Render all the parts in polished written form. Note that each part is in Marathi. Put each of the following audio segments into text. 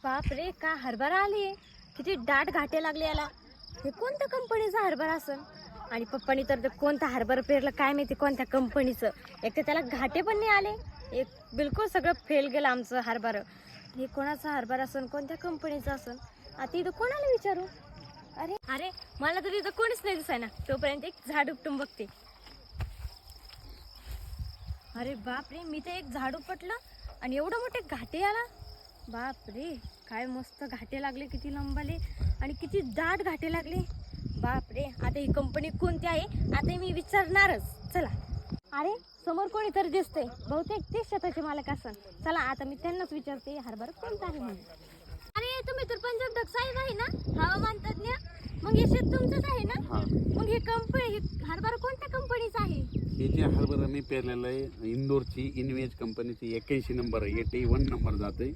बाप रे, का हरभरा आली, किती दाट घाटे लागले याला. हे कोणत्या कंपनीचा हरभरा असेल? आणि पप्पानी तर ते कोणता हरभरा पेरलं काय माहिती, कोणत्या कंपनीचं. एक तर त्याला घाटे पण नाही आले, एक बिलकुल सगळं फेल गेलं आमचं हरभरा. हे कोणाचा हरभरा असेल, कोणत्या कंपनीचा असेल? आता इथं कोणाला विचारू? अरे अरे, मला तर इथं कोणीच नाही दिसायना. तोपर्यंत एक झाड उपटून बघते. अरे बाप रे, मी तर एक झाड उपटलं आणि एवढं मोठे घाटे आला. बाप रे, काय मस्त घाटे लागले, किती लंबाले आणि किती दाट घाटे लागले. बाप रे, आता ही कंपनी कोणती आहे आता मी विचारणारच. चला. अरे समोर कोणीतरी दिसतंय, बहुतेक ते शेताचे मालक असन. चला आता मी त्यांनाच विचारते हरभरा कोणता आहे म्हणून. अरे तुम्ही तर पंजाब डक साहेब आहे ना, हवामान तज्ञ. मग हे शेत तुमचंच आहे ना? मग हे कंपनी हरभरा कोणत्या कंपनीचा आहे? हे जे हरभरा मी पेरलेलं आहे इंदोरची इनवेज कंपनीची 81 नंबर आहे, 81 नंबर जाते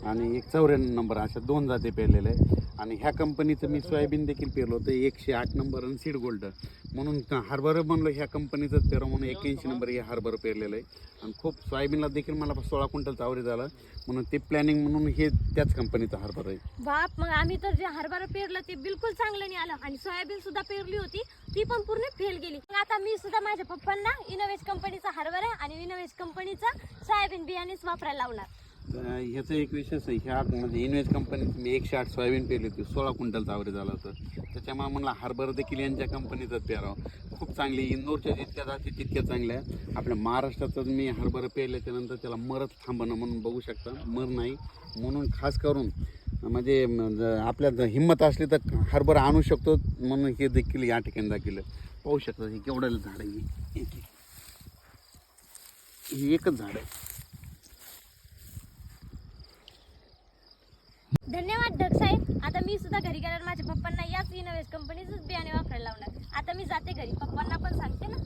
आणि एक 94 नंबर, अशा दोन जाते पेरलेले आहे. आणि ह्या कंपनीचं मी सोयाबीन देखील पेरलं होतं 108 नंबर आणि सीड गोल्ड, म्हणून हरभरा म्हणलं ह्या कंपनीचंच पेरा म्हणून 81 नंबर हे हरभरा पेरलेलं आहे. आणि खूप सोयाबीनला देखील मला 16 क्विंटलचा आवरेज झाला, म्हणून ते प्लॅनिंग म्हणून हे त्याच कंपनीचा हरभरा आहे. बाप, मग आम्ही तर जे हरभरा पेरलं ते बिलकुल चांगलं नाही आलं आणि सोयाबीन सुद्धा पेरली होती ती पण पूर्ण फेल गेली. मग आता मी सुद्धा माझ्या पप्पांना इनोवेज कंपनीचा हरभरा आणि इनोवेज कंपनीचा सोयाबीन बियाणेच वापरायला लावणार. ह्याचं एक विशेष आहे, ह्या म्हणजे इनवेज कंपनीत मी 108 सोयाबीन पेरली होती, 16 क्विंटलचा आवरेज झाला होता. त्याच्यामुळे मला हरभरा देखील यांच्या कंपनीचाच पेरावं. खूप चांगली, इंदोरच्या जितक्या जाती तितक्या चांगल्या. आपल्या महाराष्ट्रातच मी हरभरा पेरल्याच्यानंतर त्याला मरच थांबणं म्हणून बघू शकता, मर नाही म्हणून खास करून म्हणजे आपल्यात हिंमत असली तर हरभरा आणू शकतो, म्हणून हे देखील या ठिकाणी दाखवलं. पाहू शकता हे केवढं झाड आहे, हे एकच झाड आहे. धन्यवाद डक साहेब. आता मी सुद्धा घरी गेल्यावर माझ्या पप्पांना याच इनोवेज कंपनीचंच बियाणे वापरायला लावणार. आता मी जाते घरी, पप्पांना पण सांगते ना.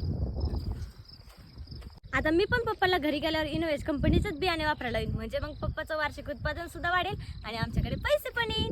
आता मी पण पप्पाला घरी गेल्यावर इनोवेज कंपनीचंच बियाणे वापरायला लावीन, म्हणजे मग पप्पाचं वार्षिक उत्पादन सुद्धा वाढेल आणि आमच्याकडे पैसे पण येईल.